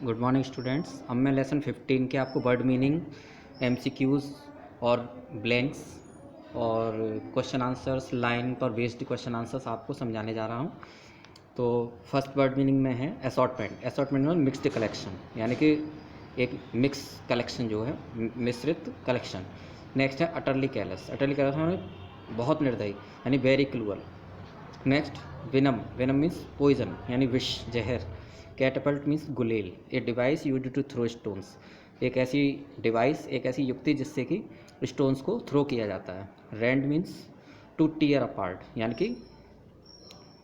Good morning students. अब मैं lesson 15 के आपको वर्ड मीनिंग, एमसीक्यूज़ और ब्लैंक्स और क्वेश्चन आंसर्स, लाइन पर बेस्ड क्वेश्चन आंसर्स आपको समझाने जा रहा हूँ। तो फर्स्ट वर्ड मीनिंग में है असॉर्टमेंट। असॉर्टमेंट में मिक्स्ड कलेक्शन, यानी कि एक मिक्स कलेक्शन जो है, मिश्रित कलेक्शन। नेक्स्ट है अटरली कैलस। अटरली कैलस में बहुत निर्दयी, यानी very cruel. Next venom. Venom means poison, यानी विष, जहर। कैटपल्ट मीन्स गुलेल, a device used to throw stones. एक ऐसी डिवाइस, एक ऐसी युक्ति जिससे कि स्टोन्स को थ्रो किया जाता है। Rend means to tear apart, यानी कि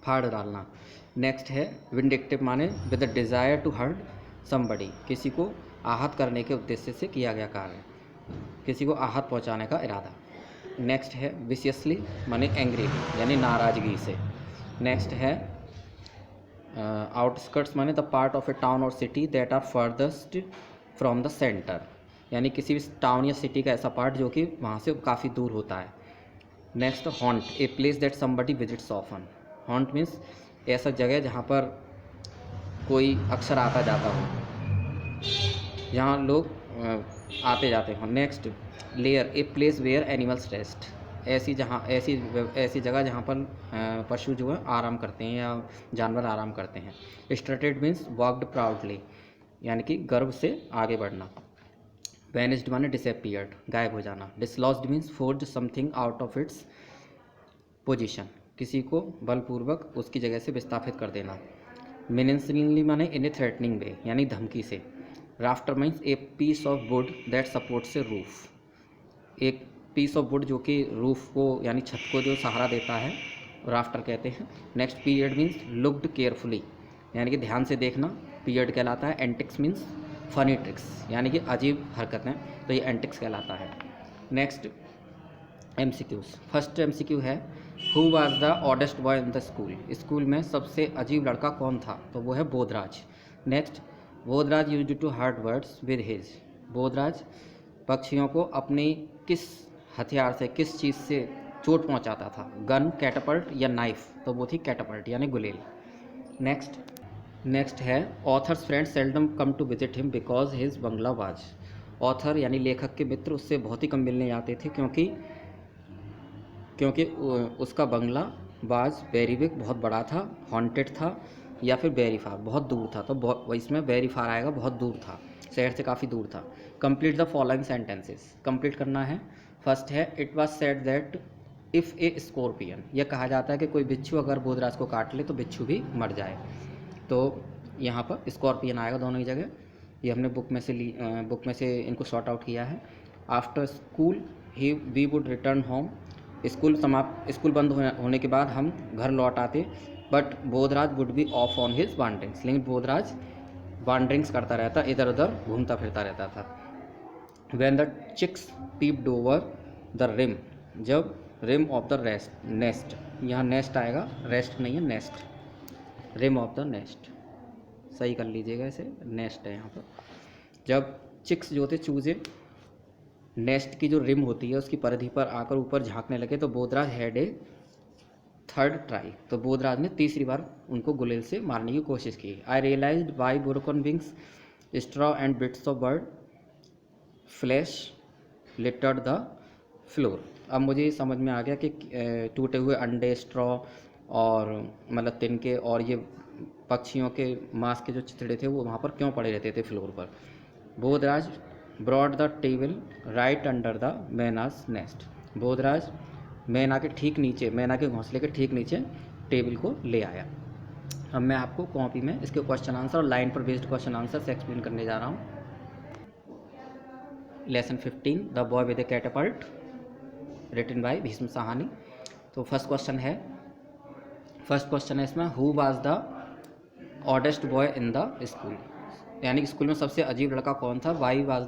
फाड़ डालना। नेक्स्ट है विंडिक्टिव, माने with the desire to hurt somebody, किसी को आहत करने के उद्देश्य से किया गया कार्य, किसी को आहत पहुंचाने का इरादा। नेक्स्ट है विशियसली, माने एंग्री, यानी नाराज़गी से। नेक्स्ट है आउटस्कर्ट्स, माने the part of a town और city that are furthest from the centre, यानी किसी भी टाउन या सिटी का ऐसा पार्ट जो कि वहाँ से काफ़ी दूर होता है। Next haunt, a place that somebody visits often. Haunt means ऐसा जगह जहाँ पर कोई अक्सर आता जाता हो, जहाँ लोग आते जाते हों। Next lair, a place where animals rest, ऐसी जगह जहाँ पर पशु जो है आराम करते हैं या जानवर आराम करते हैं। स्ट्रटेड मीन्स वॉक्ड प्राउडली, यानी कि गर्व से आगे बढ़ना। वैनिस्ड माने डिसअपियर्ड, गायब हो जाना। Dislodged means force something out of its position, किसी को बलपूर्वक उसकी जगह से विस्थापित कर देना। मिनिंसली माने इन ए थ्रेटनिंग वे, यानी धमकी से। Rafter means a piece of wood that supports a roof, एक पीस ऑफ वुड जो कि रूफ को यानी छत को जो सहारा देता है, राफ्टर कहते हैं। Next period means looked carefully, यानी कि ध्यान से देखना, पीरियड कहलाता है। एंटिक्स मीन्स फनी ट्रिक्स, यानी कि अजीब हरकतें, तो ये एंटिक्स कहलाता है। Next MCQs. फर्स्ट एमसीक्यू है who was the oddest boy in the school. School में सबसे अजीब लड़का कौन था, तो वो है Bodhraj. Next Bodhraj used to hurt birds with his. Bodhraj पक्षियों को अपनी किस हथियार से, किस चीज़ से चोट पहुंचाता था। गन, कैटपल्ट या नाइफ, तो वो थी कैटपल्ट, यानी गुलेल। नेक्स्ट है author's friend seldom come to visit him because his bungalow was. Author यानी लेखक के मित्र उससे बहुत ही कम मिलने आते थे क्योंकि उसका बंगला वाज वेरी बिग, बहुत बड़ा था, हॉन्टेड था, या फिर वेरी फार, बहुत दूर था। तो इसमें वेरी फार आएगा, बहुत दूर था, शहर से काफ़ी दूर था। Complete the following sentences, complete करना है। फर्स्ट है it was said that if A scorpion, यह कहा जाता है कि कोई बिच्छू अगर बोधराज को काट ले तो बिच्छू भी मर जाए। तो यहाँ पर स्कॉर्पियन आएगा दोनों ही जगह। ये हमने बुक में से इनको शॉर्ट आउट किया है। After school we would return home, school बंद होने के बाद हम घर लौट आते। But Bodhraj would be off on his wanderings, लेकिन बोधराज वांडरिंग्स करता रहता, इधर उधर घूमता फिरता रहता था। When the chicks peeped over the rim, जब रिम ऑफ द नेस्ट, यहाँ नेस्ट आएगा, रेस्ट नहीं है, nest, rim of the nest, सही कर लीजिएगा इसे, नेस्ट है यहाँ पर। जब चिक्स जो थे, चूजे, नेस्ट की जो रिम होती है उसकी परिधि पर आकर ऊपर झांकने लगे तो Bodhraj had a third try, तो बोधराज ने तीसरी बार उनको गुलेल से मारने की कोशिश की। I realised by broken wings straw and bits of bird flesh littered the floor. अब मुझे समझ में आ गया कि टूटे हुए अंडे, स्ट्रॉ और मतलब तिनके और ये पक्षियों के मांस के जो चिथड़े थे वो वहाँ पर क्यों पड़े रहते थे फ्लोर पर। Bodhraj brought the table right under the mynas nest, Bodhraj मैना के ठीक नीचे, मैना के घोंसले के ठीक नीचे टेबल को ले आया। अब मैं आपको कॉपी में इसके क्वेश्चन आंसर और लाइन पर बेस्ड क्वेश्चन आंसर से एक्सप्लेन करने जा रहा हूँ। Lesson 15 the boy with a catapult, written by Bhisham Sahni. तो फर्स्ट क्वेश्चन है इसमें who was the oddest boy in the school, यानी स्कूल में सबसे अजीब लड़का कौन था। Why does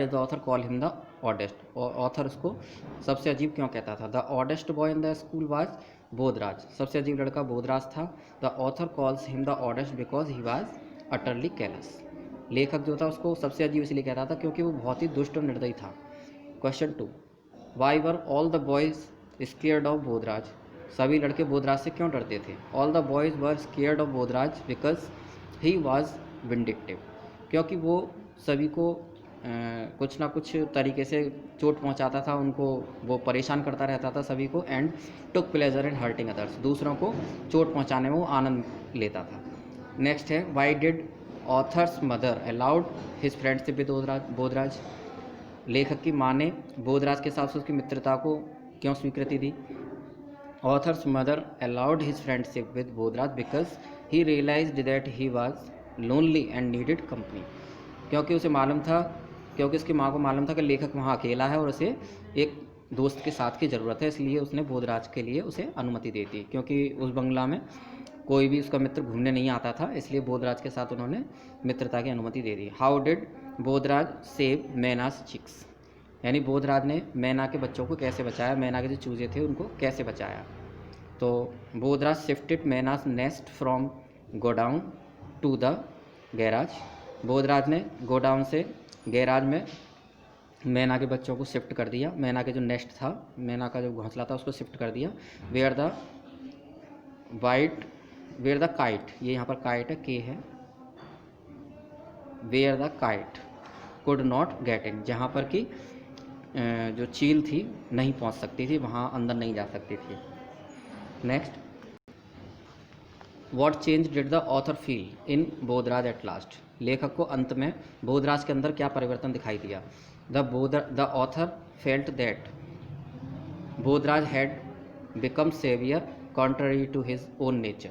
the author call him the oddest, और ऑथर उसको सबसे अजीब क्यों कहता था। The oddest boy in the school was Bodhraj, सबसे अजीब लड़का बोधराज था। The author calls him the oddest because he was utterly callous, लेखक जो था उसको सबसे अजीब इसलिए कहता था क्योंकि वो बहुत ही दुष्ट और निर्दयी था। Question 2, why were all the boys scared of Bodhraj, सभी लड़के बोधराज से क्यों डरते थे। All the boys were scared of Bodhraj because he was vindictive, क्योंकि वो सभी को कुछ ना कुछ तरीके से चोट पहुंचाता था, उनको वो परेशान करता रहता था सभी को, and took pleasure in hurting others, दूसरों को चोट पहुंचाने में वो आनंद लेता था। नेक्स्ट है why did authors mother allowed his friendship with Bodhraj, लेखक की माँ ने बोधराज के साथ उसकी मित्रता को क्यों स्वीकृति दी। Author's mother allowed his friendship with Bodhraj because he realised that he was lonely and needed company, क्योंकि उसे मालूम था, क्योंकि उसकी माँ को मालूम था कि लेखक वहाँ अकेला है और उसे एक दोस्त के साथ की ज़रूरत है, इसलिए उसने बोधराज के लिए उसे अनुमति दे दी, क्योंकि उस बंगला में कोई भी उसका मित्र घूमने नहीं आता था, इसलिए बोधराज के साथ उन्होंने मित्रता की अनुमति दे दी। How did Bodhraj save mynas chicks, यानी बोधराज ने मैना के बच्चों को कैसे बचाया, मैना के जो चूजे थे उनको कैसे बचाया। तो Bodhraj shifted mynas nest from godown to the garage, Bodhraj ने गोडाउन से गैराज में मैना के बच्चों को शिफ्ट कर दिया, मैना के जो नेस्ट था, मैना का जो घोंसला था उसको शिफ्ट कर दिया। वेयर द काइट, ये यहाँ पर काइट है, के है, where the kite could not get in, जहाँ पर कि जो चील थी नहीं पहुँच सकती थी, वहाँ अंदर नहीं जा सकती थी। Next, what change did the author feel in Bodhraj at last, लेखक को अंत में बोधराज के अंदर क्या परिवर्तन दिखाई दिया। The author felt that Bodhraj had become saviour contrary to his own nature,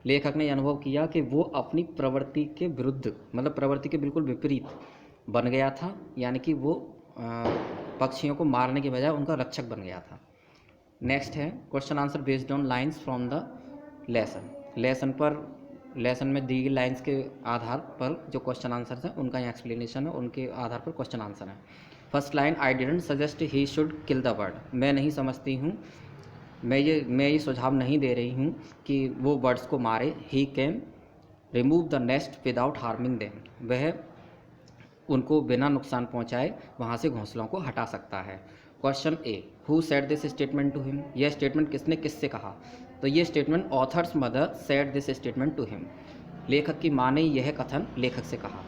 लेखक ने अनुभव किया कि वो अपनी प्रवृत्ति के विरुद्ध, मतलब प्रवृत्ति के बिल्कुल विपरीत बन गया था, यानी कि वो पक्षियों को मारने के बजाय उनका रक्षक बन गया था। नेक्स्ट है question answer based on lines from the lesson में दी गई लाइन्स के आधार पर जो क्वेश्चन आंसर हैं उनका यहाँ एक्सप्लेनेशन है, उनके आधार पर क्वेश्चन आंसर है। First line, I didn't suggest he should kill the bird, मैं नहीं समझती हूँ, मैं ये सुझाव नहीं दे रही हूँ कि वो बर्ड्स को मारे। He can remove the nest without harming them, वह उनको बिना नुकसान पहुँचाए वहाँ से घोंसलों को हटा सकता है। Question A, who said this statement to him, यह स्टेटमेंट किसने किससे कहा। तो ये statement author's mother said this statement to him, लेखक की माँ ने यह कथन लेखक से कहा।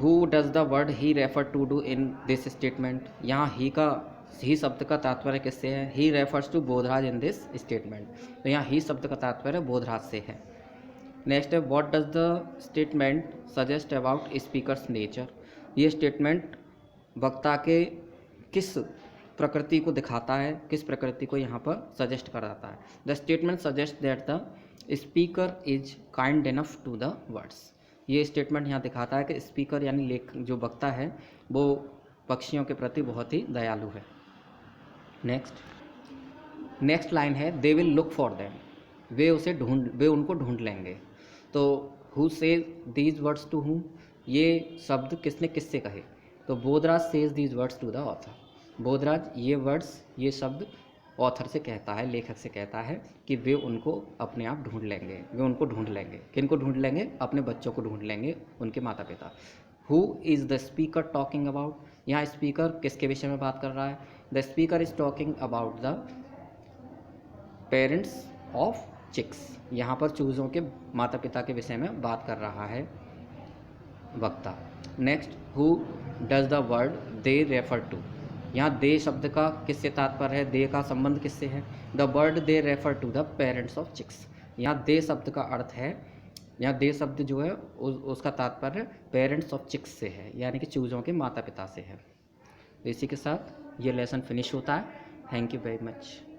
Who does the word he refer to do in this statement, यहाँ ही शब्द का तात्पर्य किससे है। He refers to Bodhraj in this statement, तो यहाँ ही शब्द का तात्पर्य बोधराज से है। नेक्स्ट है, what does the statement suggest about speakers nature, ये स्टेटमेंट वक्ता के किस प्रकृति को दिखाता है, किस प्रकृति को यहाँ पर सजेस्ट कराता है। The statement suggest that the speaker is kind enough to the words, ये स्टेटमेंट यहाँ दिखाता है कि स्पीकर यानी जो वक्ता है वो पक्षियों के प्रति बहुत ही दयालु है। नेक्स्ट लाइन है, they will look for them, वे उनको ढूंढ लेंगे। तो who says these words to whom, ये शब्द किसने किससे कहे। तो Bodhraj says these words to the author, Bodhraj ये शब्द ऑथर से कहता है, लेखक से कहता है कि वे उनको अपने आप ढूंढ लेंगे, वे उनको ढूंढ लेंगे। किनको ढूंढ लेंगे, अपने बच्चों को ढूंढ लेंगे, उनके माता पिता। Who is the speaker talking about, यहाँ स्पीकर किसके विषय में बात कर रहा है। The speaker is talking about the parents of chicks, यहाँ पर चूज़ों के माता पिता के विषय में बात कर रहा है वक्ता। Next, who does the word they refer to, यहाँ दे शब्द का किससे तात्पर्य है, दे का संबंध किससे है। The word they refer to the parents of chicks, यहाँ दे शब्द का अर्थ है, यहाँ दे शब्द जो है उसका तात्पर्य पेरेंट्स ऑफ चिक्स से है, यानी कि चूज़ों के माता पिता से है। तो इसी के साथ ये लेसन फिनिश होता है। Thank you very much.